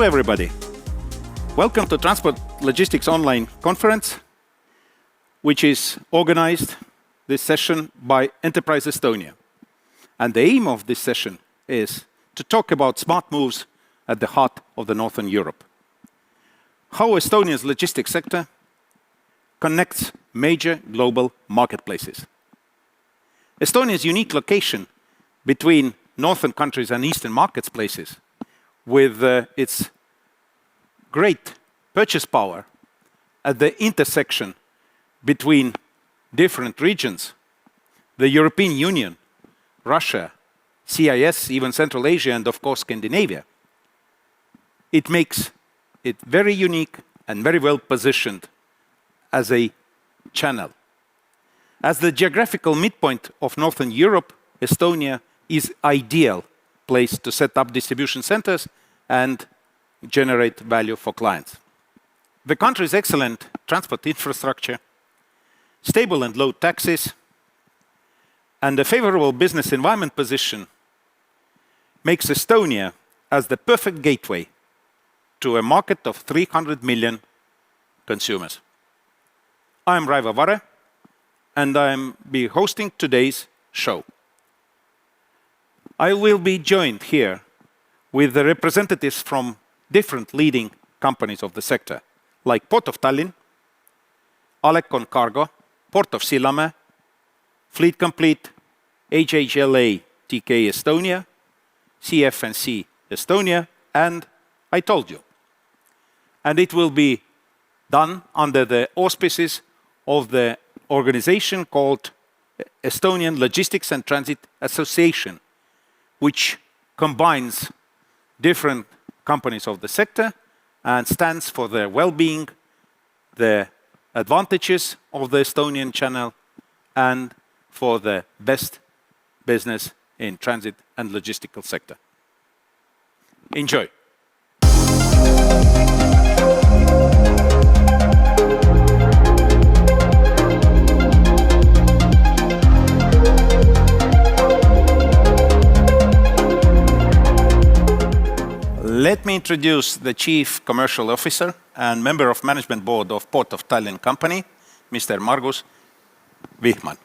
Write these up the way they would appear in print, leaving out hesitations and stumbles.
Hello everybody. Welcome to Transport Logistics Online Conference, which is organized this session by Enterprise Estonia. And the aim of this session is to talk about smart moves at the heart of the Northern Europe. How Estonia's logistics sector connects major global marketplaces. Estonia's unique location between northern countries and eastern marketplaces, with its great purchase power at the intersection between different regions, the European Union, Russia, CIS, even Central Asia, and of course Scandinavia. It makes it very unique and very well positioned as a channel. As the geographical midpoint of Northern Europe, Estonia is ideal place to set up distribution centers and generate value for clients. The country's excellent transport infrastructure, stable and low taxes, and a favorable business environment position makes Estonia as the perfect gateway to a market of 300 million consumers. I'm Raivo Vare, and I'll be hosting today's show. I will be joined here with the representatives from different leading companies of the sector, like Port of Tallinn, Alekon Cargo, Port of Sillamäe, Fleet Complete, HHLA TK Estonia, CF&S Estonia, and Aitoldyou. And it will be done under the auspices of the organization called Estonian Logistics and Transit Association, which combines different companies of the sector and stands for the well-being, the advantages of the Estonian channel, and for the best business in transit and logistical sector. Enjoy. Let me introduce the Chief Commercial Officer and Member of Management Board of Port of Tallinn Company, Mr. Margus Vihman.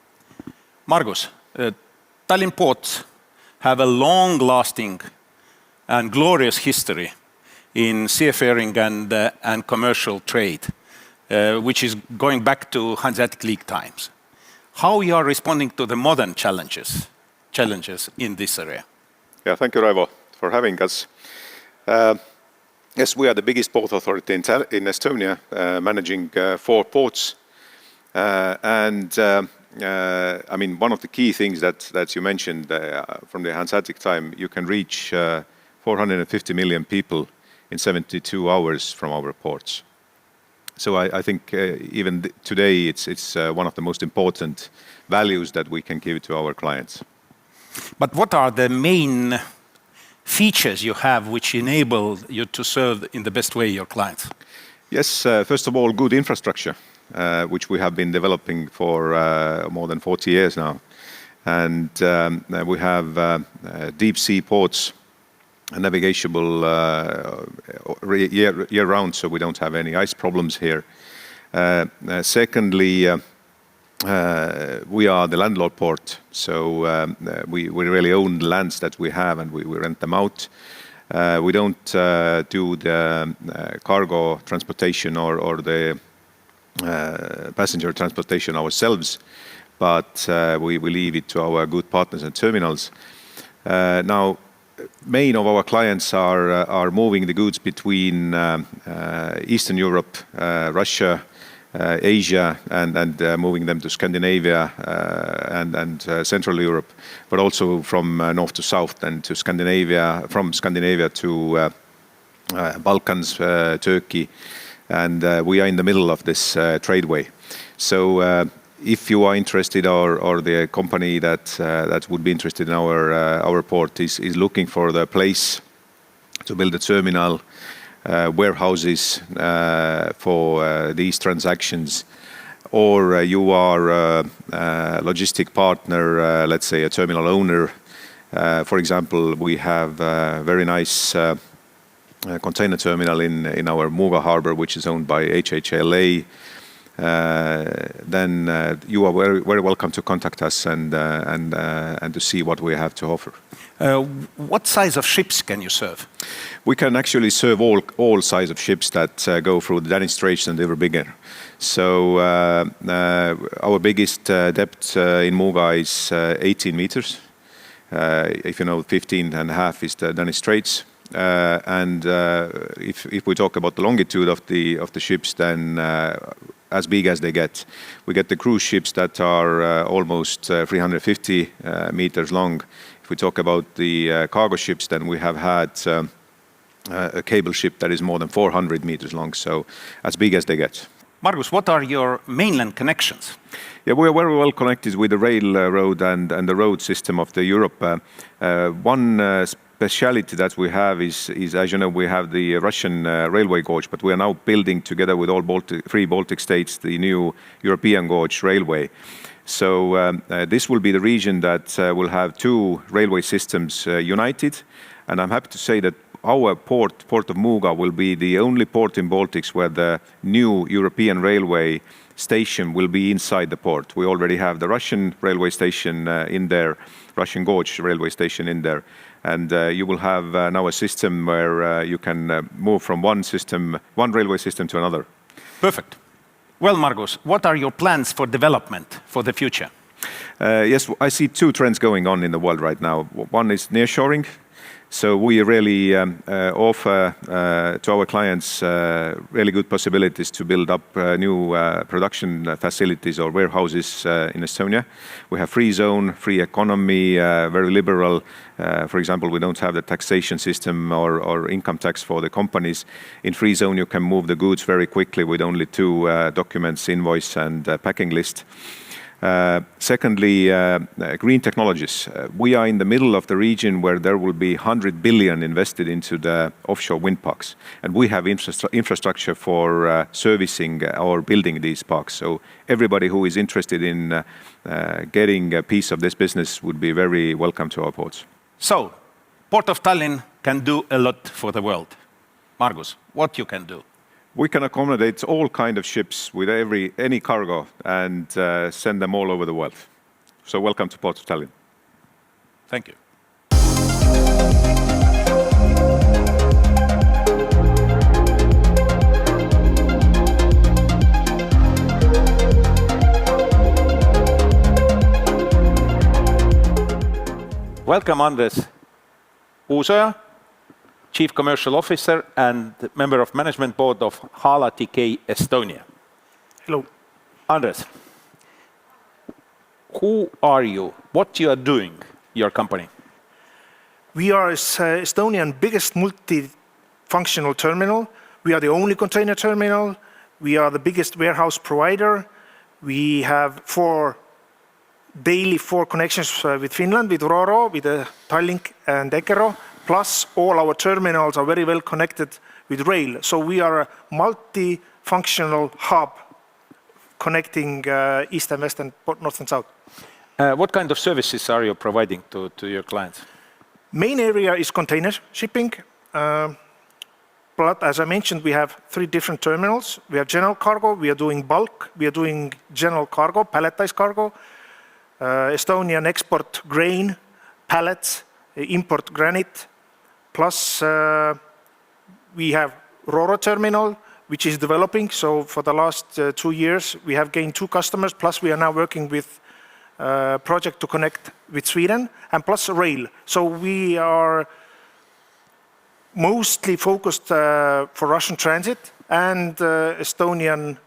Margus, Tallinn ports have a long-lasting and glorious history in seafaring and commercial trade, which is going back to Hanseatic League times. How you are responding to the modern challenges in this area? Yeah, thank you, Raivo, for having us. Yes, we are the biggest port authority in Estonia, managing 4 ports. I mean, one of the key things that you mentioned from the Hanseatic time, you can reach 450 million people in 72 hours from our ports. So I think even today it's one of the most important values that we can give to our clients. But what are the main features you have which enable you to serve in the best way your clients? Yes, first of all, good infrastructure, which we have been developing for more than 40 years now. And we have deep sea ports, navigable year-round, so we don't have any ice problems here. Secondly, we are the landlord port, so we really own the lands that we have and we rent them out. We don't do the cargo transportation or the passenger transportation ourselves, but we leave it to our good partners and terminals. Now, main of our clients are moving the goods between Eastern Europe, Russia, Asia, and moving them to Scandinavia and Central Europe, but also from north to south and to Scandinavia, from Scandinavia to Balkans, Turkey, and we are in the middle of this tradeway. So if you are interested, or the company that would be interested in our port is looking for the place to build a terminal, warehouses for these transactions, or you are a logistic partner, let's say a terminal owner. For example, we have very nice container terminal in our Muuga harbor, which is owned by HHLA, then you are very, very welcome to contact us and to see what we have to offer. What size of ships can you serve? We can actually serve all size of ships that go through the Danish Straits and ever bigger. So our biggest depth in Muuga is 18 meters. If you know, 15.5 is the Danish Straits. And if we talk about the longitude of the ships, then as big as they get. We get the cruise ships that are almost 350 meters long. If we talk about the cargo ships, then we have had a cable ship that is more than 400 meters long, so as big as they get. Margus, what are your mainland connections? Yeah, we are very well connected with the railroad and the road system of the Europe. One speciality that we have is, as you know, we have the Russian railway gauge, but we are now building together with all three Baltic states the new European gauge railway. So this will be the region that will have two railway systems united, and I'm happy to say that our port of Muuga, will be the only port in Baltics where the new European railway station will be inside the port. We already have the Russian railway station in there, Russian gauge railway station in there. And you will have now a system where you can move from one railway system to another. Perfect. Well, Margus, what are your plans for development for the future? Yes, I see two trends going on in the world right now. One is nearshoring. So we really offer to our clients really good possibilities to build up new production facilities or warehouses in Estonia. We have free zone, free economy, very liberal. For example, we don't have the taxation system or income tax for the companies. In free zone, you can move the goods very quickly with only two documents, invoice and packing list. Secondly, green technologies. We are in the middle of the region where there will be 100 billion invested into the offshore wind parks. And we have infrastructure for servicing or building these parks. So everybody who is interested in getting a piece of this business would be very welcome to our ports. So, Port of Tallinn can do a lot for the world. Margus, what you can do? We can accommodate all kind of ships with any cargo and send them all over the world. So welcome to Port of Tallinn. Thank you. Welcome, Andres Uusoja, Chief Commercial Officer and Member of Management Board of HHLA Estonia. Hello. Andres, who are you? What you are doing, your company? We are Estonian biggest multifunctional terminal. We are the only container terminal. We are the biggest warehouse provider. We have daily four connections with Finland, with Ro-Ro, with Tallinn and Eckerö. Plus, all our terminals are very well connected with rail. So we are a multifunctional hub connecting east and west and north and south. What kind of services are you providing to your clients? Main area is container shipping. But as I mentioned, we have three different terminals. We have general cargo, we are doing bulk, we are doing general cargo, palletized cargo. Estonian export grain, pallets, import granite. Plus, we have Ro-Ro terminal, which is developing. So for the last 2 years, we have gained 2 customers. Plus, we are now working with a project to connect with Sweden, and plus rail. So we are mostly focused for Russian transit and Estonian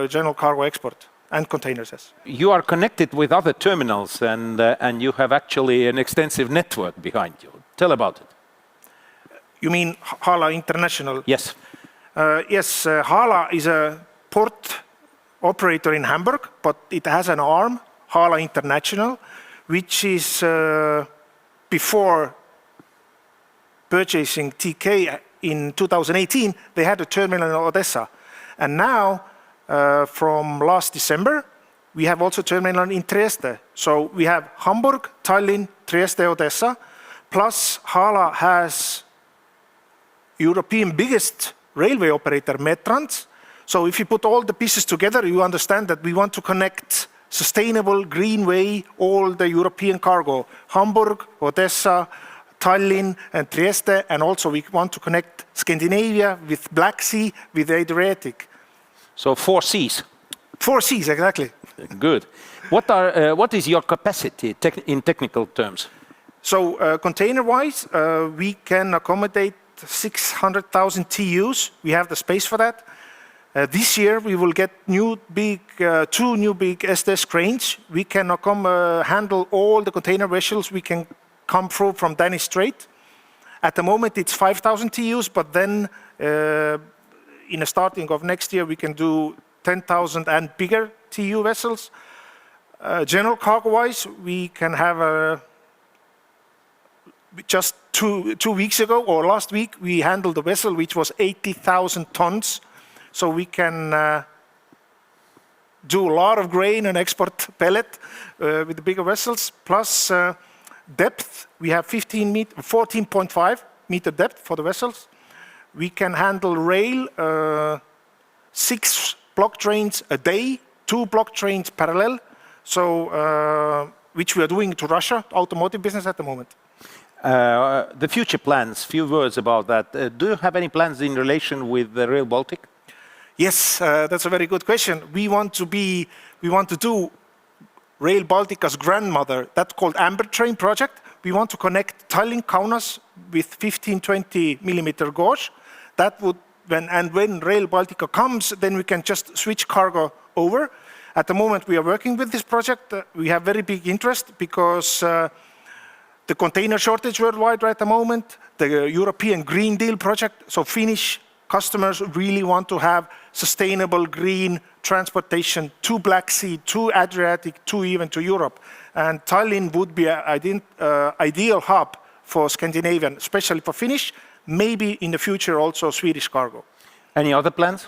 general cargo export and containers. Yes. You are connected with other terminals and you have actually an extensive network behind you. Tell about it. You mean HHLA International? Yes. Yes, HHLA is a port operator in Hamburg, but it has an arm, HHLA International, which is before purchasing TK in 2018, they had a terminal in Odessa. And now, from last December, we have also a terminal in Trieste. So we have Hamburg, Tallinn, Trieste, Odessa, plus HHLA has European biggest railway operator, Metrans. So if you put all the pieces together, you understand that we want to connect sustainable green way all the European cargo, Hamburg, Odessa, Tallinn and Trieste, and also we want to connect Scandinavia with Black Sea, with the Adriatic. So 4 Cs. 4 Cs, exactly. Good. What is your capacity in technical terms? So container-wise, we can accommodate 600,000 TEUs. We have the space for that. This year we will get two new big SDS cranes. We can handle all the container vessels we can come through from Danish Strait. At the moment it's 5,000 TEUs, but then in the starting of next year we can do 10,000 and bigger TEU vessels. General cargo-wise, we can have just two weeks ago or last week we handled a vessel which was 80,000 tons. So we can do a lot of grain and export pellet with the bigger vessels. Plus depth, we have 14.5 meter depth for the vessels. We can handle rail, 6 block trains a day, 2 block trains parallel. So which we are doing to Russia, automotive business at the moment. The future plans, few words about that. Do you have any plans in relation with the Rail Baltic? Yes, that's a very good question. We want to do Rail Baltica's grandmother, that's called Amber Train project. We want to connect Tallinn, Kaunas with 15-20 millimeter gauge. That would, when Rail Baltica comes, then we can just switch cargo over. At the moment we are working with this project. We have very big interest because the container shortage worldwide right at the moment, the European Green Deal project, so Finnish customers really want to have sustainable green transportation to Black Sea, to Adriatic, to even to Europe. And Tallinn would be an ideal hub for Scandinavian, especially for Finnish, maybe in the future also Swedish cargo. Any other plans?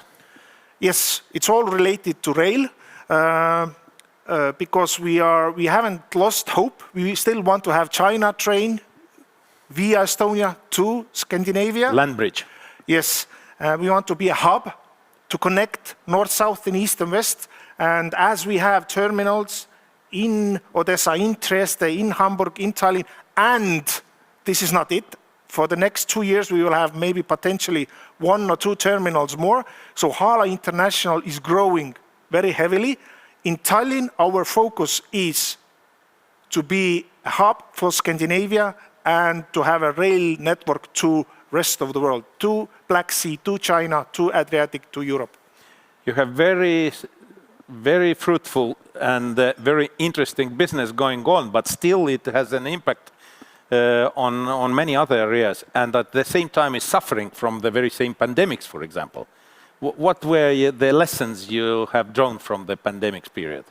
Yes, it's all related to rail. Because we haven't lost hope. We still want to have China train via Estonia to Scandinavia. Land bridge. Yes, we want to be a hub to connect north, south, and east and west. And as we have terminals in Odessa, in Trieste, in Hamburg, in Tallinn, and this is not it. For the next 2 years, we will have maybe potentially 1 or 2 terminals more. So HHLA International is growing very heavily. In Tallinn, our focus is to be a hub for Scandinavia and to have a rail network to rest of the world, to Black Sea, to China, to Adriatic, to Europe. You have very fruitful and very interesting business going on, but still it has an impact on many other areas, and at the same time is suffering from the very same pandemics, for example. What were the lessons you have drawn from the pandemic period?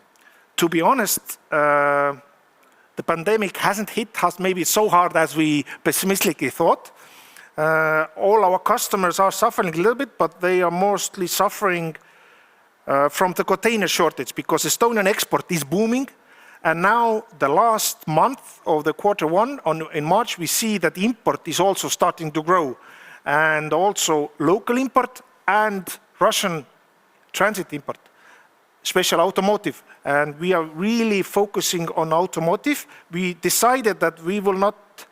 To be honest, the pandemic hasn't hit us maybe so hard as we pessimistically thought. All our customers are suffering a little bit, but they are mostly suffering from the container shortage because Estonian export is booming. And now the last month of the Q1 in March, we see that import is also starting to grow, and also local import and Russian transit import, special automotive. And we are really focusing on automotive. We decided that we will not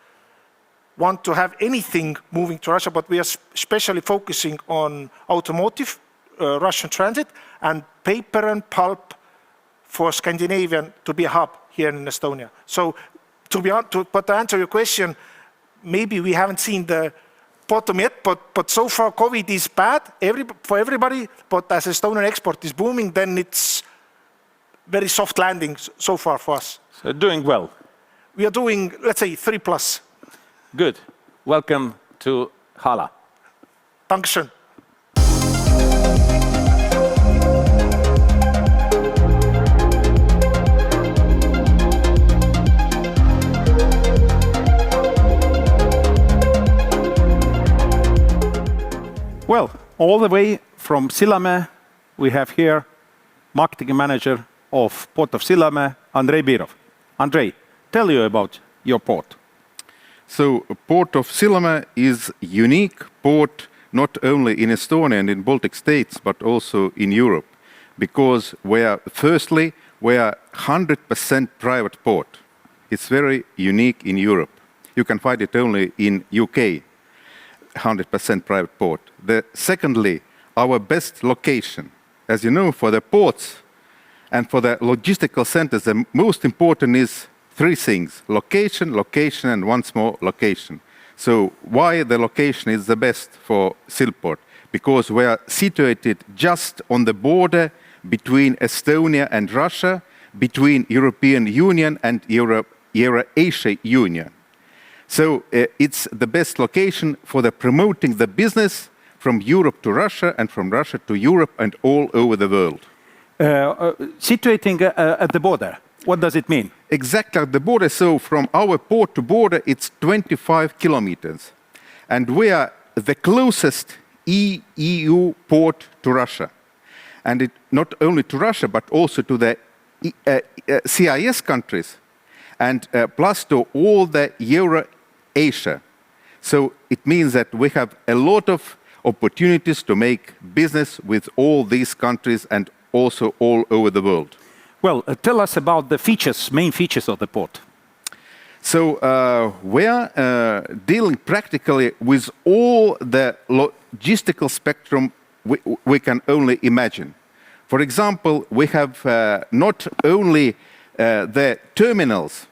want to have anything moving to Russia, but we are especially focusing on automotive, Russian transit, and paper and pulp for Scandinavian to be a hub here in Estonia. So to answer your question, maybe we haven't seen the bottom yet, but so far COVID is bad for everybody, but as Estonian export is booming, then it's very soft landing so far for us. So doing well. We are doing, let's say, 3+. Good. Welcome to HHLA. Dankeschön. Well, all the way from Sillamäe, we have here marketing manager of Port of Sillamäe, Andrei Birov. Andrei, tell you about your port. So port of Sillamäe is unique port not only in Estonia and in Baltic states, but also in Europe, because we are 100% private port. It's very unique in Europe. You can find it only in UK, 100% private port. Secondly, our best location. As you know, for the ports and for the logistical centers, the most important is three things: location, location, and once more location. So why the location is the best for Silport? Because we are situated just on the border between Estonia and Russia, between European Union and Eurasia Union. So it's the best location for the promoting the business from Europe to Russia and from Russia to Europe and all over the world. Situating at the border, what does it mean? Exactly at the border. So from our port to border, it's 25 kilometers. And we are the closest EU port to Russia. And it not only to Russia, but also to the CIS countries, and plus to all the Eurasia. So it means that we have a lot of opportunities to make business with all these countries and also all over the world. Well, tell us about the features, main features of the port. So we are dealing practically with all the logistical spectrum we can only imagine. For example, we have not only the terminals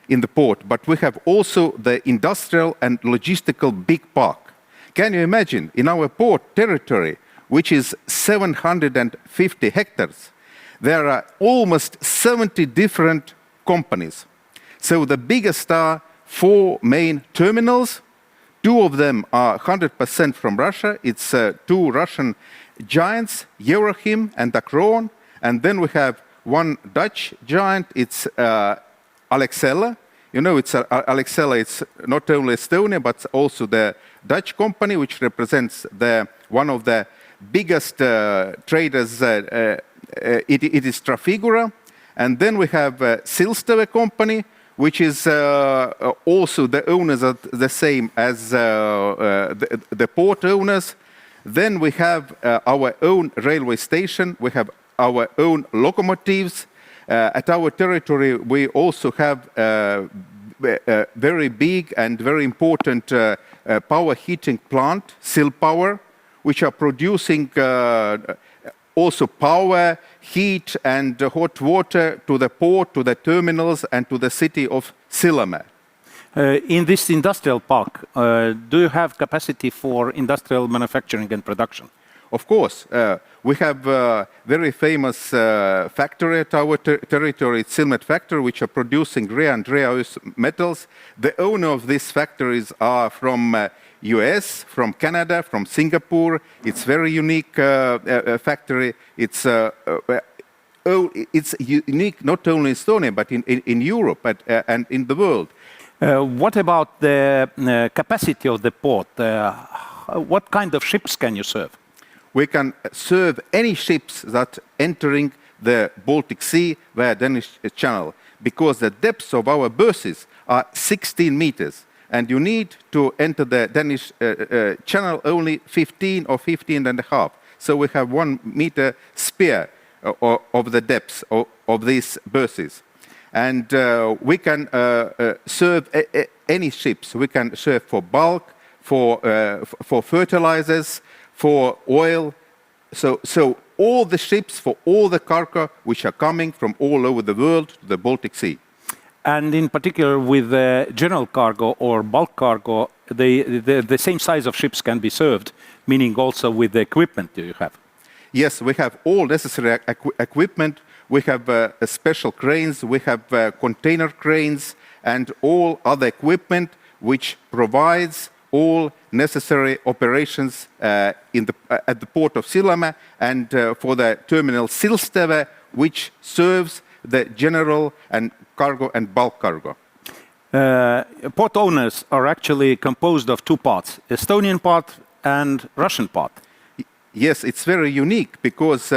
in the port, but we have also the industrial and logistical big park. Can you imagine, in our port territory, which is 750 hectares, there are almost 70 different companies. So the biggest are 4 main terminals. 2 of them are 100% from Russia. It's 2 Russian giants, Eurochem and Akron. And then we have 1 Dutch giant, it's Alekon. You know, it's Alekon, it's not only Estonia, but also the Dutch company, which represents one of the biggest traders. It is Trafigura. And then we have Silsteve company, which is also the owners are the same as the port owners. Then we have our own railway station. We have our own locomotives. At our territory, we also have a very big and very important power heating plant, Silpower, which are producing also power, heat, and hot water to the port, to the terminals, and to the city of Sillamäe. In this industrial park, do you have capacity for industrial manufacturing and production? Of course. We have a very famous factory at our territory, it's Sillamäe factory, which are producing rare and rare earth metals. The owner of these factories are from US, from Canada, from Singapore. It's very unique factory. It's unique not only in Estonia, but in Europe and in the world. What about the capacity of the port? What kind of ships can you serve? We can serve any ships that entering the Baltic Sea via Danish Channel, because the depths of our berths are 16 meters, and you need to enter the Danish Channel only 15 or 15 and a half. So we have 1 meter spare of the depths of these berths. And we can serve any ships. We can serve for bulk, for fertilizers, for oil. So all the ships for all the cargo which are coming from all over the world to the Baltic Sea. And in particular with the general cargo or bulk cargo, the same size of ships can be served, meaning also with the equipment you have. Yes, we have all necessary equipment. We have special cranes, we have container cranes, and all other equipment which provides all necessary operations at the port of Sillamäe and for the terminal Silsteve, which serves the general and cargo and bulk cargo. Port owners are actually composed of 2 parts, Estonian part and Russian part. Yes, it's very unique because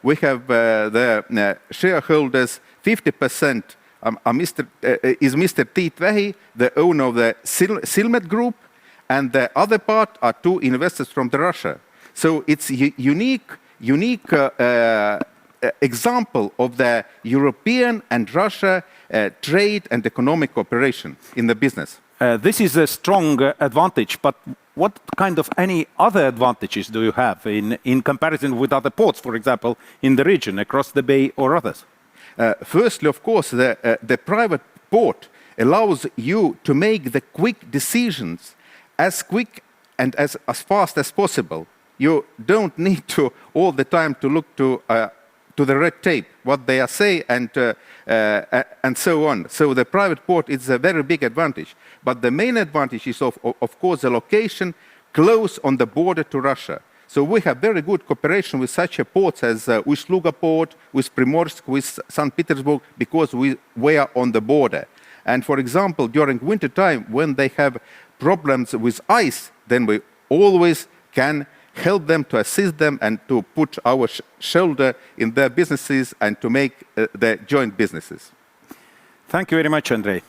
we have the shareholders 50% is Mr. Tiit, the owner of the Sillamäe group, and the other part are two investors from Russia. So it's a unique example of the European and Russia trade and economic cooperation in the business. This is a strong advantage, but what kind of any other advantages do you have in comparison with other ports, for example, in the region, across the bay or others? Firstly, of course, the private port allows you to make the quick decisions as quick and as fast as possible. You don't need to all the time to look to the red tape, what they are saying, and so on. So the private port is a very big advantage. But the main advantage is, of course, the location close on the border to Russia. So we have very good cooperation with such ports as Uusoja port, with Primorsk, with St. Petersburg, because we are on the border. And for example, during winter time, when they have problems with ice, then we always can help them, to assist them, and to put our shoulder in their businesses and to make the joint businesses. Thank you very much, Andrei.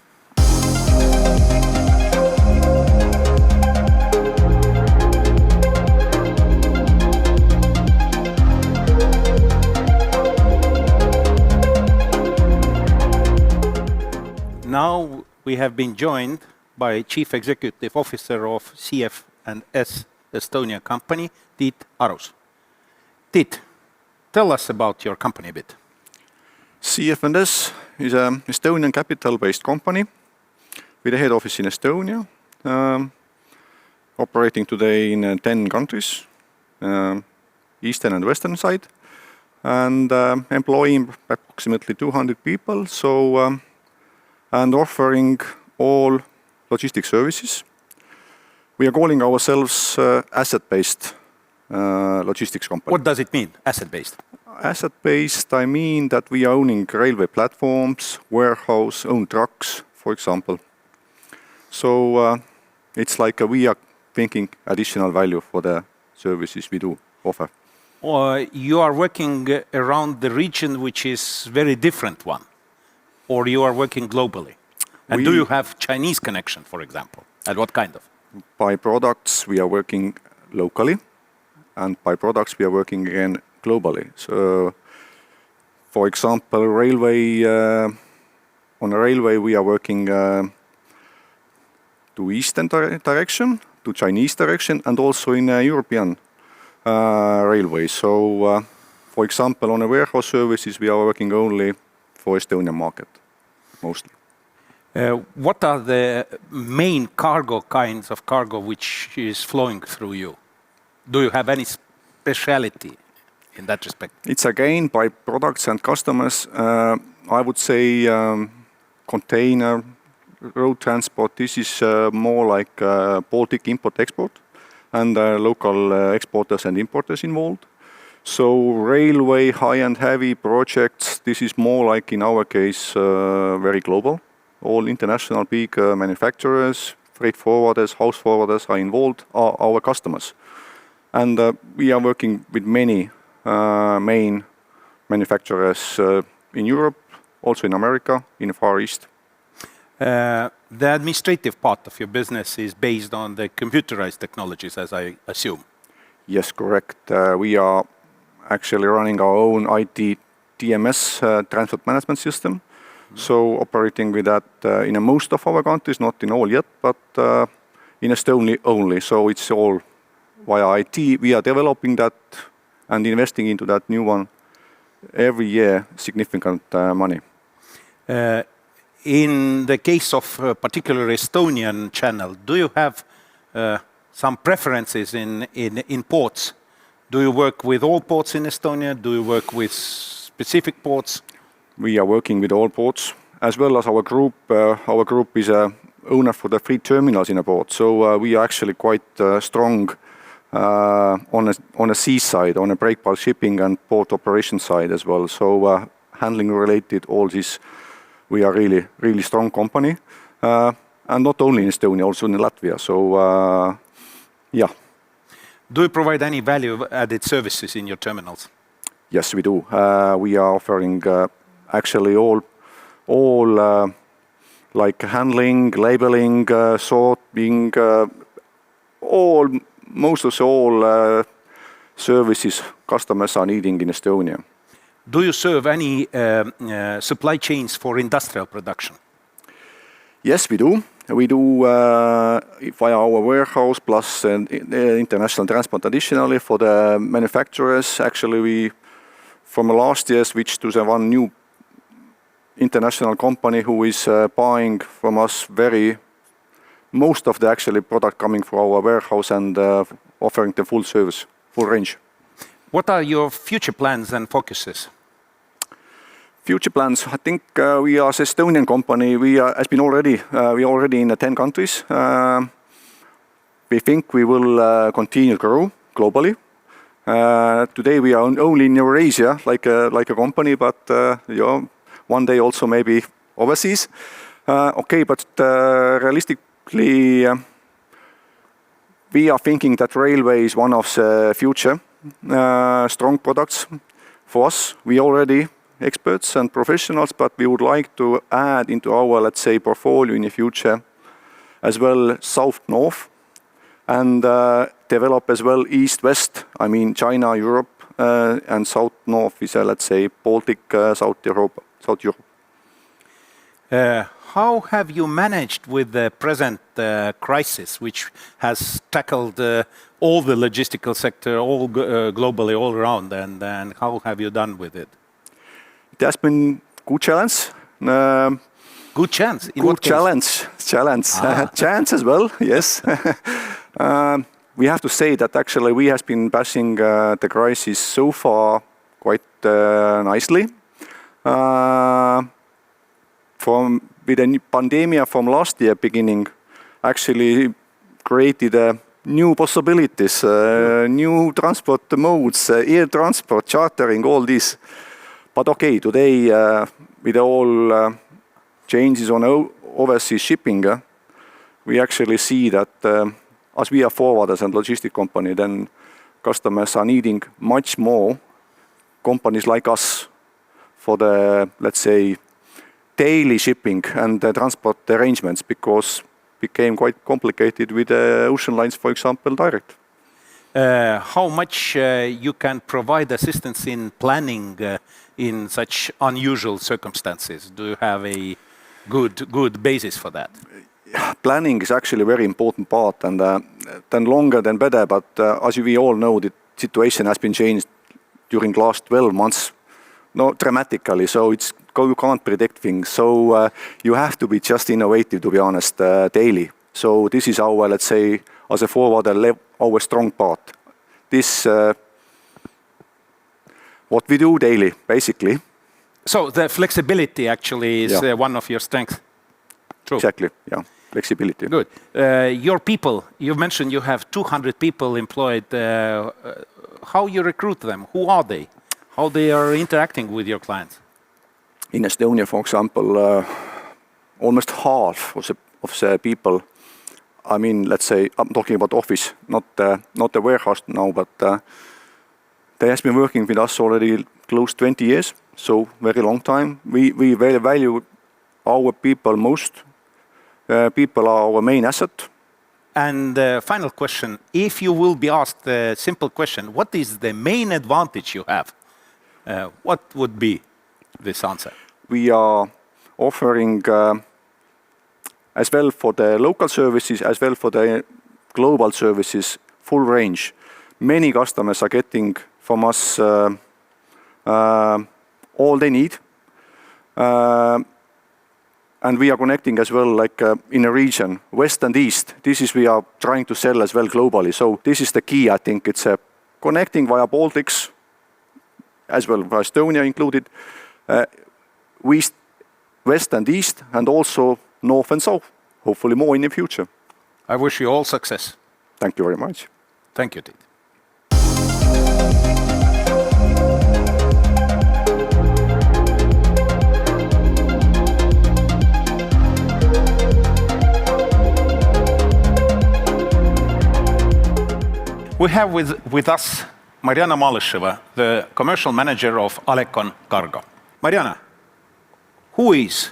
Now we have been joined by Chief Executive Officer of CF&S Estonia company, Tiit Arus. Tiit, tell us about your company a bit. CF&S is an Estonian capital-based company with a head office in Estonia, operating today in 10 countries, eastern and western side, and employing approximately 200 people, and offering all logistic services. We are calling ourselves asset-based logistics company. What does it mean, asset-based? Asset-based, I mean that we are owning railway platforms, warehouse, own trucks, for example. So it's like we are thinking additional value for the services we do offer. You are working around the region which is very different one, or you are working globally? And do you have Chinese connection, for example? And what kind of? By products, we are working locally, and by products, we are working again globally. So, for example, on a railway, we are working to eastern direction, to Chinese direction, and also in European railway. So, for example, on a warehouse services, we are working only for Estonian market, mostly. What are the main kinds of cargo which is flowing through you? Do you have any speciality in that respect? It's again by products and customers. I would say container, road transport. This is more like Baltic import-export, and local exporters and importers involved. So railway, high-end heavy projects, this is more like in our case very global. All international big manufacturers, freight forwarders, house forwarders are involved, are our customers. And we are working with many main manufacturers in Europe, also in America, in the Far East. The administrative part of your business is based on the computerized technologies, as I assume. Yes, correct. We are actually running our own IT TMS, transport management system. So operating with that in most of our countries, not in all yet, but in Estonia only. So it's all via IT. We are developing that and investing into that new one every year, significant money. In the case of particular Estonian channel, do you have some preferences in ports? Do you work with all ports in Estonia? Do you work with specific ports? We are working with all ports, as well as our group. Our group is a owner for the 3 terminals in a port. So we are actually quite strong on a sea side, on a break bulk shipping and port operation side as well. So handling related all this, we are really strong company. And not only in Estonia, also in Latvia. So yeah. Do you provide any value-added services in your terminals? Yes, we do. We are offering actually all all like handling, labeling, sorting, most of all services customers are needing in Estonia. Do you serve any supply chains for industrial production? Yes, we do. We do via our warehouse plus international transport additionally for the manufacturers. Actually, we from last year switched to the one new international company who is buying from us most of the actually product coming from our warehouse and offering the full service, full range. What are your future plans and focuses? Future plans, I think we are an Estonian company. We are already in 10 countries. We think we will continue to grow globally. Today we are only in Eurasia, like a company, but one day also maybe overseas. But realistically, we are thinking that railway is one of the future strong products for us. We already experts and professionals, but we would like to add into our, let's say, portfolio in the future as well south-north and develop as well east-west. I mean China, Europe, and south-north is, let's say, Baltic, South Europe. How have you managed with the present crisis, which has tackled all the logistical sector, all globally, all around, and how have you done with it? It has been good challenge. Good chance? Good challenge. Chance as well, yes. We have to say that actually we have been passing the crisis so far quite nicely. With the pandemic from last year beginning, actually created new possibilities, new transport modes, air transport, chartering, all this. But today with all changes on overseas shipping, we actually see that as we are forwarders and logistic company, then customers are needing much more companies like us for the, let's say, daily shipping and the transport arrangements, because became quite complicated with ocean lines, for example, direct. How much you can provide assistance in planning in such unusual circumstances? Do you have a good basis for that? Planning is actually a very important part, and then longer than better. But as we all know, the situation has been changed during the last 12 months, not dramatically. So you can't predict things. So you have to be just innovative, to be honest, daily. So this is our, let's say, as a forwarder, our strong part. This what we do daily, basically. So the flexibility actually is one of your strengths. True. Exactly. Yeah. Flexibility. Good. Your people, you mentioned you have 200 people employed. How you recruit them? Who are they? How they are interacting with your clients? In Estonia, for example, almost half of the people, I mean, let's say, I'm talking about office, not the warehouse now, but they have been working with us already close 20 years, so very long time. We very value our people most. People are our main asset. And final question, if you will be asked a simple question, what is the main advantage you have? What would be this answer? We are offering as well for the local services, as well for the global services, full range. Many customers are getting from us all they need. And we are connecting as well, like in a region, west and east. This is we are trying to sell as well globally. So this is the key, I think. It's connecting via Baltics, as well via Estonia included, west and east, and also north and south. Hopefully more in the future. I wish you all success. Thank you very much. Thank you, Tiit. We have with us Marjana, the commercial manager of Alekon Cargo. Marjana, Who is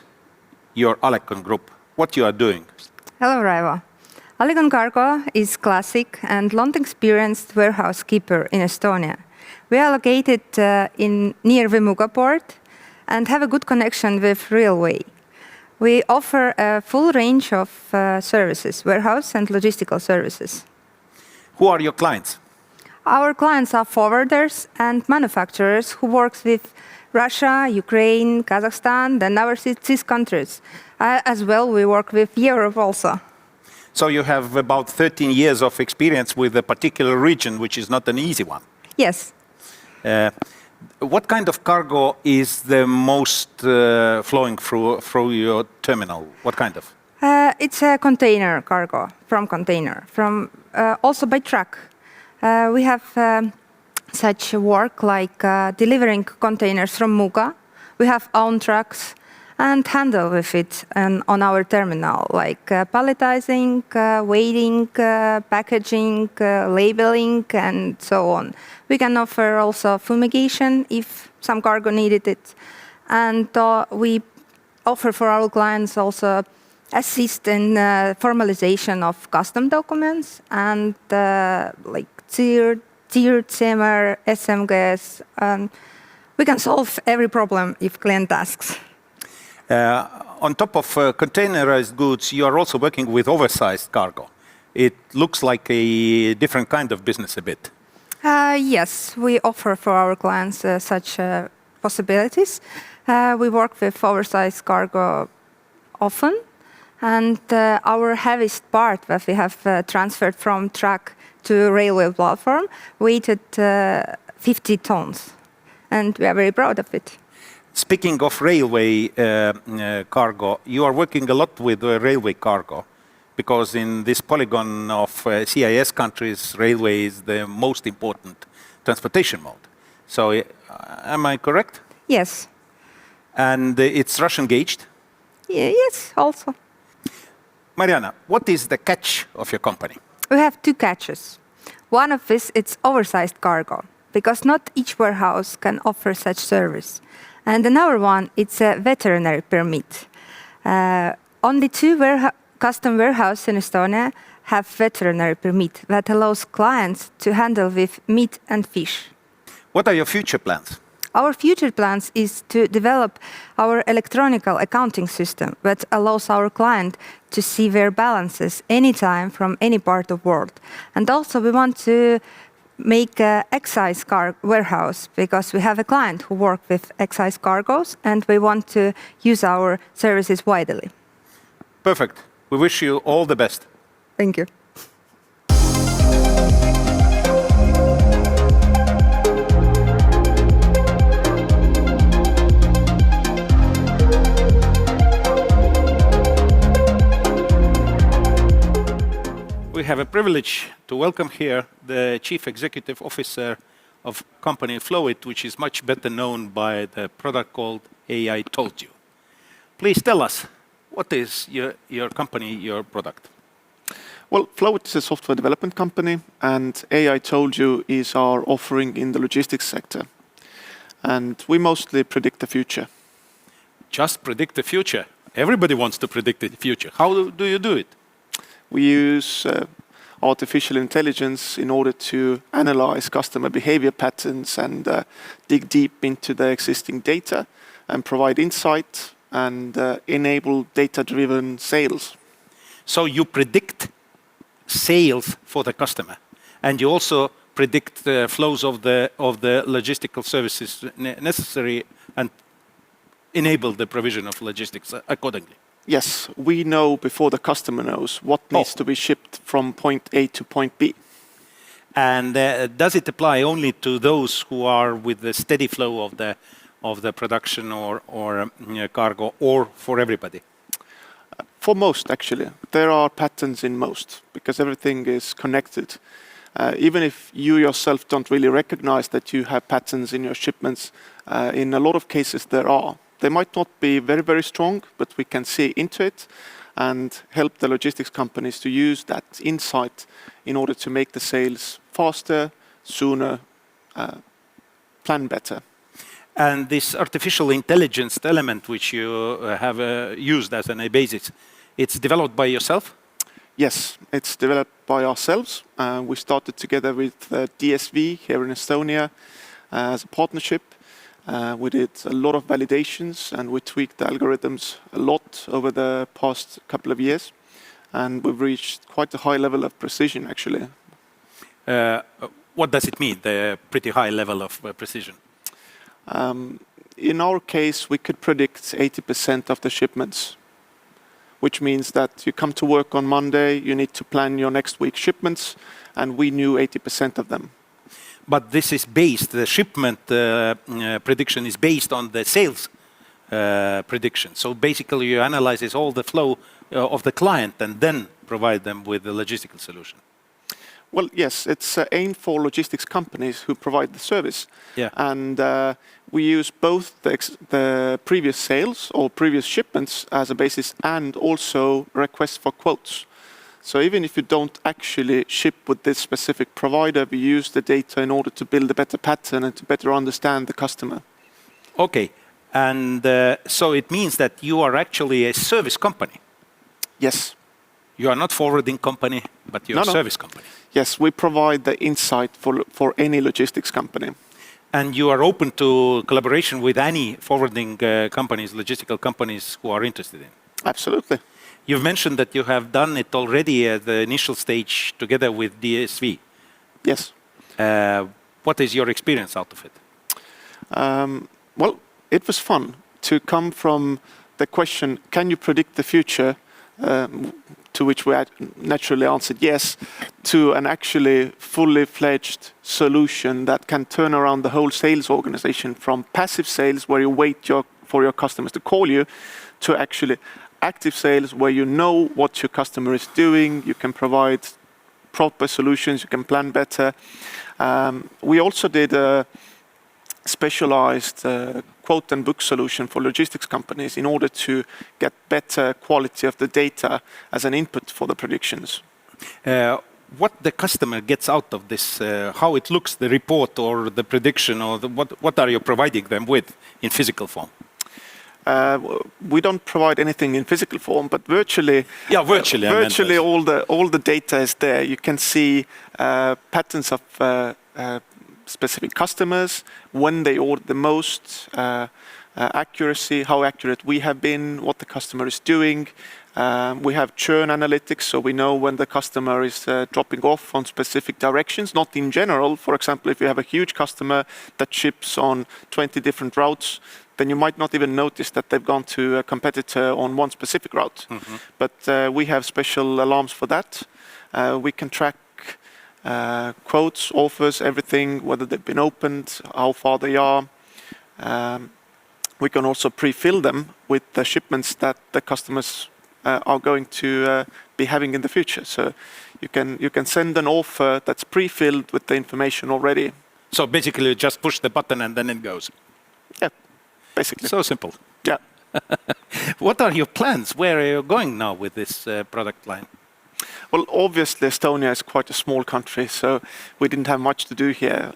your Alekon group? What you are doing? Hello, Raivo. Alekon Cargo is classic and long-experienced warehouse keeper in Estonia. We are located near Vimuga port and have a good connection with railway. We offer a full range of services, warehouse and logistical services. Who are your clients? Our clients are forwarders and manufacturers who work with Russia, Ukraine, Kazakhstan, and our CIS countries. As well, we work with Europe also. So you have about 13 years of experience with a particular region, which is not an easy one. Yes. What kind of cargo is the most flowing through your terminal? What kind of? It's a container cargo, also by truck. We have such work like delivering containers from Muuga. We have own trucks and handle with it on our terminal, like palletizing, weighting, packaging, labeling, and so on. We can offer also fumigation if some cargo needed it. And we offer for our clients also assist in formalization of custom documents and like GER, CMR, SMGS. We can solve every problem if client asks. On top of containerized goods, you are also working with oversized cargo. It looks like a different kind of business a bit. Yes, we offer for our clients such possibilities. We work with oversized cargo often, and our heaviest part that we have transferred from truck to railway platform weighted 50 tons, and we are very proud of it. Speaking of railway cargo, you are working a lot with railway cargo, because in this polygon of CIS countries, railway is the most important transportation mode. So am I correct? Yes. And it's Russian gauged? Yes, also. Marjana, what is the catch of your company? We have two catches. One of this, it's oversized cargo, because not each warehouse can offer such service. And another one, it's a veterinary permit. Only two custom warehouses in Estonia have veterinary permit that allows clients to handle with meat and fish. What are your future plans? Our future plans is to develop our electronic accounting system that allows our client to see their balances anytime from any part of the world. And also we want to make an excise warehouse, because we have a client who works with excise cargoes and we want to use our services widely. Perfect. We wish you all the best. Thank you. We have a privilege to welcome here the Chief Executive Officer of company Flowit, which is much better known by the product called Aitoldyou. Please tell us, what is your company, your product? Well, Flowit is a software development company, and Aitoldyou is our offering in the logistics sector. And we mostly predict the future. Just predict the future? Everybody wants to predict the future. How do you do it? We use artificial intelligence in order to analyze customer behavior patterns and dig deep into the existing data and provide insight and enable data-driven sales. So you predict sales for the customer, and you also predict the flows of the logistical services necessary and enable the provision of logistics accordingly. Yes, we know before the customer knows what needs to be shipped from point A to point B. And does it apply only to those who are with the steady flow of the production or cargo, or for everybody? For most, actually. There are patterns in most, because everything is connected. Even if you yourself don't really recognize that you have patterns in your shipments, in a lot of cases there are. They might not be very, very strong, but we can see into it and help the logistics companies to use that insight in order to make the sales faster, sooner, plan better. And this artificial intelligence element, which you have used as a basis, it's developed by yourself? Yes, it's developed by ourselves. We started together with DSV here in Estonia as a partnership. We did a lot of validations and we tweaked the algorithms a lot over the past couple of years. And we've reached quite a high level of precision, actually. What does it mean, the pretty high level of precision? In our case, we could predict 80% of the shipments, which means that you come to work on Monday, you need to plan your next week's shipments, and we knew 80% of them. But this is based, the shipment prediction is based on the sales prediction. So basically you analyze all the flow of the client and then provide them with the logistical solution. Well, yes, it's aimed for logistics companies who provide the service. Yeah. And we use both the previous sales or previous shipments as a basis and also requests for quotes. So even if you don't actually ship with this specific provider, we use the data in order to build a better pattern and to better understand the customer. Okay. And so it means that you are actually a service company. Yes. You are not forwarding company, but you're a service company. Yes, we provide the insight for any logistics company. And you are open to collaboration with any forwarding companies, logistical companies who are interested in? Absolutely. You've mentioned that you have done it already at the initial stage together with DSV. Yes. What is your experience out of it? Well, it was fun to come from the question, can you predict the future? To which we naturally answered yes, to an actually fully fledged solution that can turn around the whole sales organization from passive sales where you wait for your customers to call you to actually active sales where you know what your customer is doing, you can provide proper solutions, you can plan better. We also did a specialized quote and book solution for logistics companies in order to get better quality of the data as an input for the predictions. What the customer gets out of this, how it looks, the report or the prediction, or what are you providing them with in physical form? We don't provide anything in physical form, but virtually, virtually all the data is there. You can see patterns of specific customers, when they order the most, accuracy, how accurate we have been, what the customer is doing. We have churn analytics, so we know when the customer is dropping off on specific directions, not in general. For example, if you have a huge customer that ships on 20 different routes, then you might not even notice that they've gone to a competitor on one specific route. Mm-hmm. But we have special alarms for that. We can track quotes, offers, everything, whether they've been opened, how far they are. We can also pre-fill them with the shipments that the customers are going to be having in the future. So you can send an offer that's pre-filled with the information already. So basically you just push the button and then it goes? Yeah, basically. So simple. Yeah. What are your plans? Where are you going now with this product line? Well, obviously Estonia is quite a small country, so we didn't have much to do here.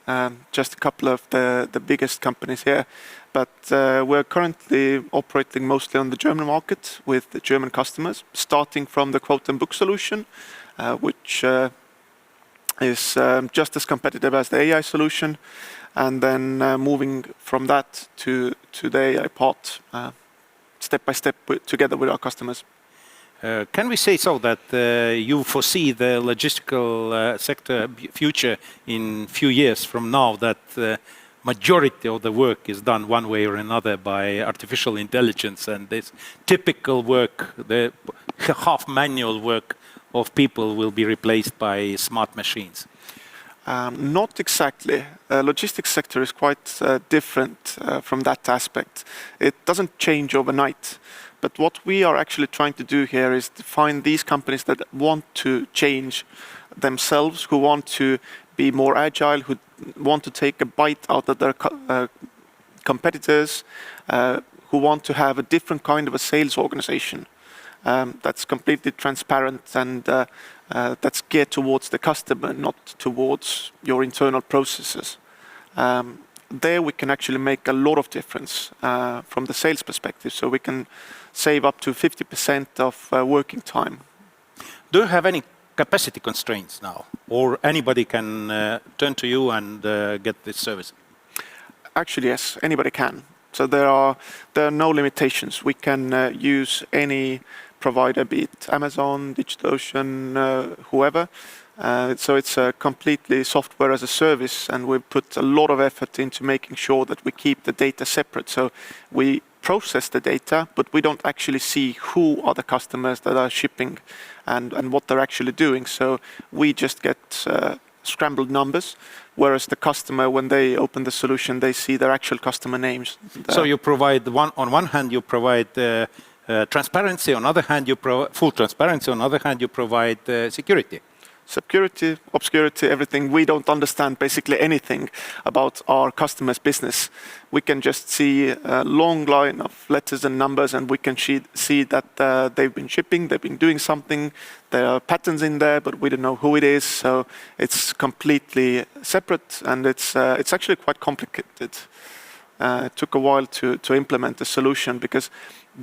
Just a couple of the biggest companies here. But we're currently operating mostly on the German market with the German customers, starting from the quote and book solution, which is just as competitive as the AI solution, and then moving from that to the AI part, step by step together with our customers. Can we say so that you foresee the logistical sector future in few years from now, that majority of the work is done one way or another by artificial intelligence, and this typical work, the half manual work of people will be replaced by smart machines? Not exactly. Logistics sector is quite different from that aspect. It doesn't change overnight. But what we are actually trying to do here is to find these companies that want to change themselves, who want to be more agile, who want to take a bite out of their competitors, who want to have a different kind of a sales organization that's completely transparent and that's geared towards the customer, not towards your internal processes. there we can actually make a lot of difference from the sales perspective. So we can save up to 50% of working time. Do you have any capacity constraints now, or anybody can turn to you and get this service? Actually, yes, anybody can. So there are no limitations. We can use any provider, be it Amazon, DigitalOcean, whoever. So it's a completely software as a service, and we put a lot of effort into making sure that we keep the data separate. So we process the data, but we don't actually see who are the customers that are shipping and what they're actually doing. So we just get scrambled numbers, whereas the customer, when they open the solution, they see their actual customer names. So you provide, on one hand, you provide transparency, on the other hand, you provide full transparency, on the other hand, you provide security. Security, obscurity, everything. We don't understand basically anything about our customer's business. We can just see a long line of letters and numbers, and we can see that they've been shipping, they've been doing something. There are patterns in there, but we don't know who it is. So it's completely separate, and it's actually quite complicated. It took a while to implement the solution, because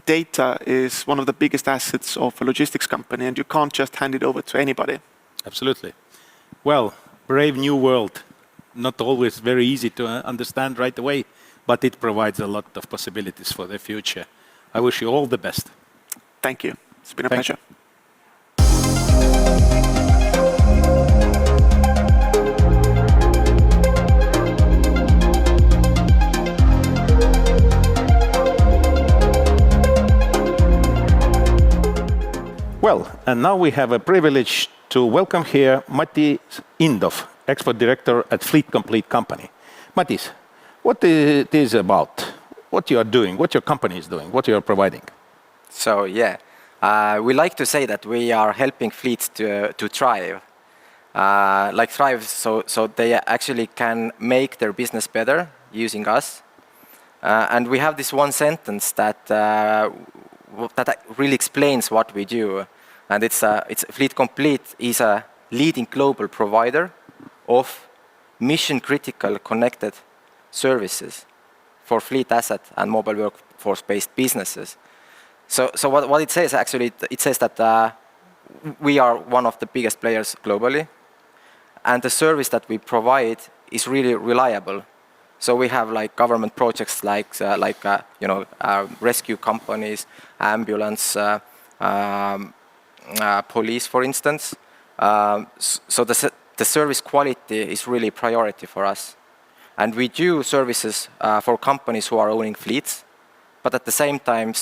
data is one of the biggest assets of a logistics company, and you can't just hand it over to anybody. Absolutely. Well, brave new world. Not always very easy to understand right away, but it provides a lot of possibilities for the future. I wish you all the best. Thank you. It's been a pleasure. Well, and now we have a privilege to welcome here Mati Indov, Export Director at Fleet Complete Company. Matis, what it is about, what you are doing, what your company is doing, what you are providing? So yeah, we like to say that we are helping fleets to thrive. Thrive, so they actually can make their business better using us. And we have this one sentence that really explains what we do. And it's Fleet Complete is a leading global provider of mission-critical connected services for fleet asset and mobile workforce-based businesses. So what it says actually, it says that we are one of the biggest players globally, and the service that we provide is really reliable. So we have like government projects like rescue companies, ambulance, police, for instance. So the service quality is really a priority for us. And we do services for companies who are owning fleets, but at the same time,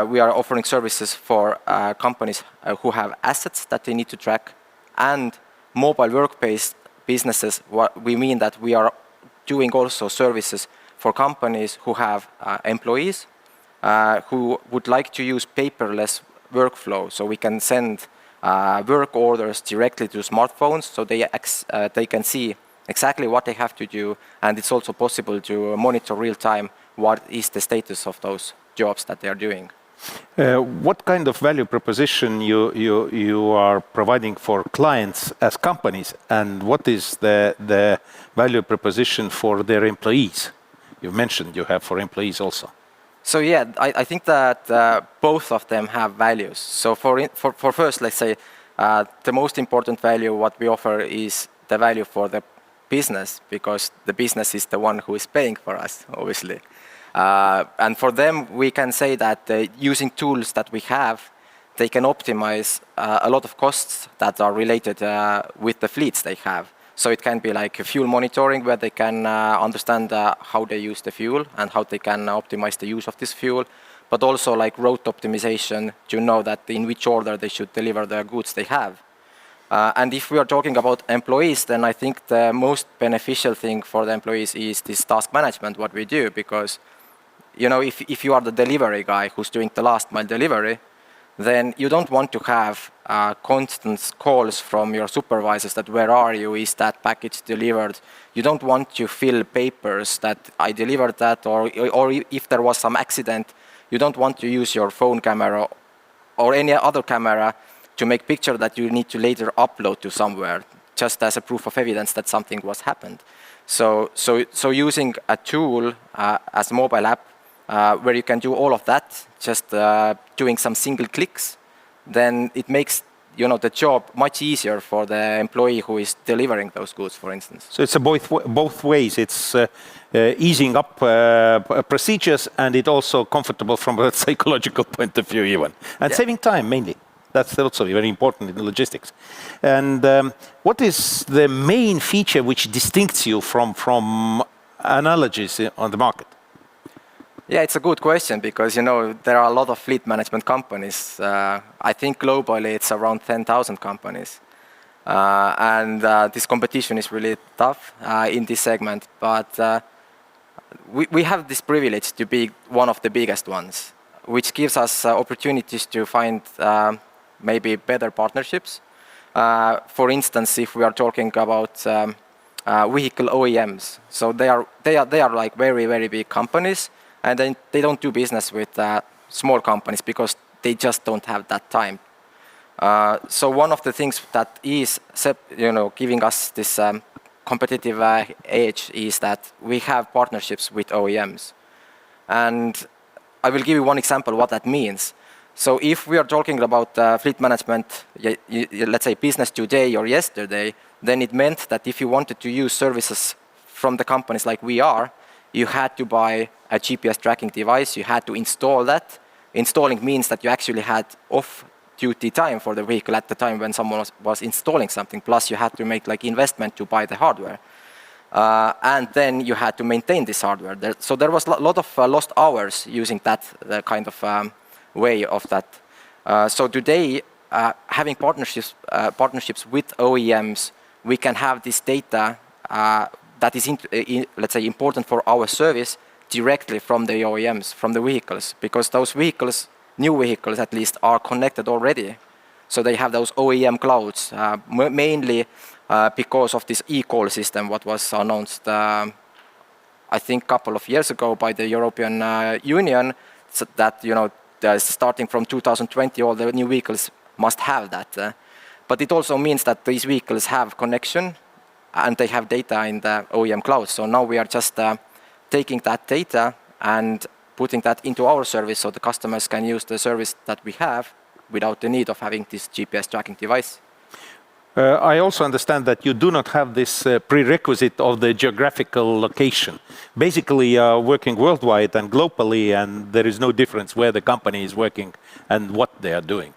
we are offering services for companies who have assets that they need to track, and mobile work-based businesses. What we mean that we are doing also services for companies who have employees who would like to use paperless workflow, so we can send work orders directly to smartphones, so they can see exactly what they have to do, and it's also possible to monitor real time what is the status of those jobs that they are doing. What kind of value proposition you are providing for clients as companies, and what is the value proposition for their employees? You mentioned you have for employees also. So yeah, I think that both of them have values. So for first, let's say the most important value what we offer is the value for the business, because the business is the one who is paying for us, obviously. And for them, we can say that using tools that we have, they can optimize a lot of costs that are related with the fleets they have. So it can be like fuel monitoring, where they can understand how they use the fuel and how they can optimize the use of this fuel, but also like route optimization to know that in which order they should deliver the goods they have. And if we are talking about employees, then I think the most beneficial thing for the employees is this task management, what we do, because if you are the delivery guy who's doing the last mile delivery, then you don't want to have constant calls from your supervisors that where are you, is that package delivered? You don't want to fill papers that I delivered that, or if there was some accident, you don't want to use your phone camera or any other camera to make picture that you need to later upload to somewhere, just as a proof of evidence that something was happened. So using a tool as a mobile app where you can do all of that, just doing some single clicks, then it makes the job much easier for the employee who is delivering those goods, for instance. So it's both ways. It's easing up procedures, and it also comfortable from a psychological point of view even. And saving time mainly. That's also very important in logistics. And what is the main feature which distincts you from analogies on the market? Yeah, it's a good question because, there are a lot of fleet management companies. I think globally it's around 10,000 companies. And this competition is really tough in this segment. But we have this privilege to be one of the biggest ones, which gives us opportunities to find maybe better partnerships. For instance, if we are talking about vehicle OEMs, so they are like very, very big companies. And then they don't do business with small companies because they just don't have that time. So one of the things that is, giving us this competitive edge is that we have partnerships with OEMs. And I will give you one example what that means. So if we are talking about fleet management, let's say business today or yesterday, then it meant that if you wanted to use services from the companies like we are, you had to buy a GPS tracking device, you had to install that. Installing means that you actually had off-duty time for the vehicle at the time when someone was installing something, plus you had to make investment to buy the hardware. And then you had to maintain this hardware. So there was a lot of lost hours using that kind of way of that. So today, having partnerships with OEMs, we can have this data that is, let's say, important for our service directly from the OEMs, from the vehicles, because those vehicles, new vehicles at least, are connected already. So they have those OEM clouds, mainly because of this e-call system, what was announced, I think, a couple of years ago by the European Union, so that, starting from 2020, all the new vehicles must have that. But it also means that these vehicles have connection and they have data in the OEM cloud. So now we are just taking that data and putting that into our service so the customers can use the service that we have without the need of having this GPS tracking device. I also understand that you do not have this prerequisite of the geographical location. Basically, you are working worldwide and globally, and there is no difference where the company is working and what they are doing.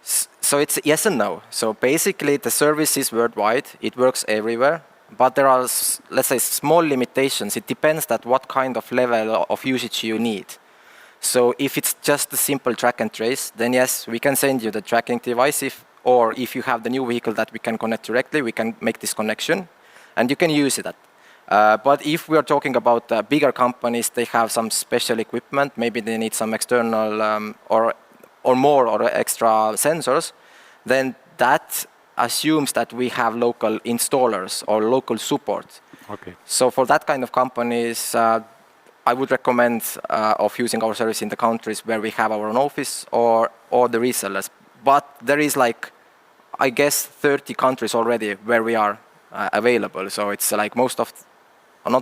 So it's yes and no. So basically, the service is worldwide. It works everywhere. But there are, let's say, small limitations. It depends on what kind of level of usage you need. So if it's just a simple track and trace, then yes, we can send you the tracking device. Or if you have the new vehicle that we can connect directly, we can make this connection, and you can use it. But if we are talking about bigger companies, they have some special equipment. Maybe they need some external or extra sensors. Then that assumes that we have local installers or local support. Okay. So for that kind of companies, I would recommend of using our service in the countries where we have our own office or the resellers. But there is I guess 30 countries already where we are available. So it's not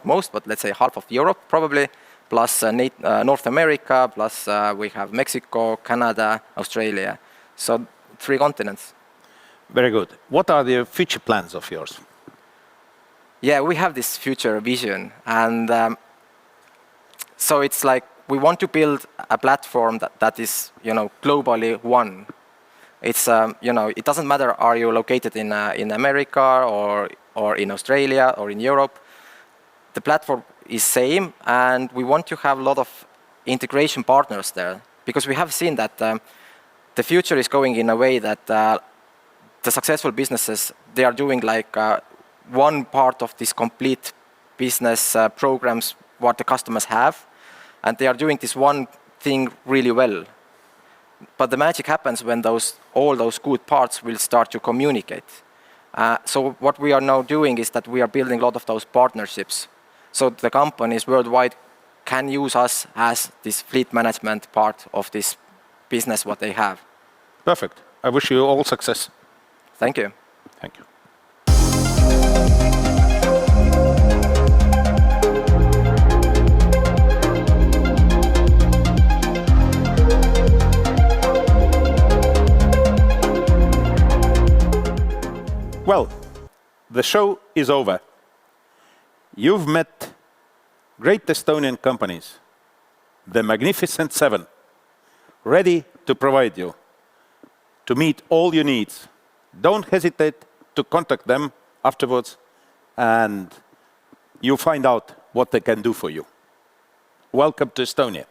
most, but let's say half of Europe probably, plus North America, plus we have Mexico, Canada, Australia. So 3 continents. Very good. What are the future plans of yours? Yeah, we have this future vision. And so it's we want to build a platform that is, globally one. It's, it doesn't matter are you located in America or in Australia or in Europe. The platform is same, and we want to have a lot of integration partners there, because we have seen that the future is going in a way that the successful businesses, they are doing one part of this complete business programs what the customers have, and they are doing this one thing really well. But the magic happens when all those good parts will start to communicate. So what we are now doing is that we are building a lot of those partnerships. So the companies worldwide can use us as this fleet management part of this business what they have. Perfect. I wish you all success. Thank you. Thank you. Well, the show is over. You've met great Estonian companies, the Magnificent Seven, ready to provide you, to meet all your needs. Don't hesitate to contact them afterwards, and you'll find out what they can do for you. Welcome to Estonia.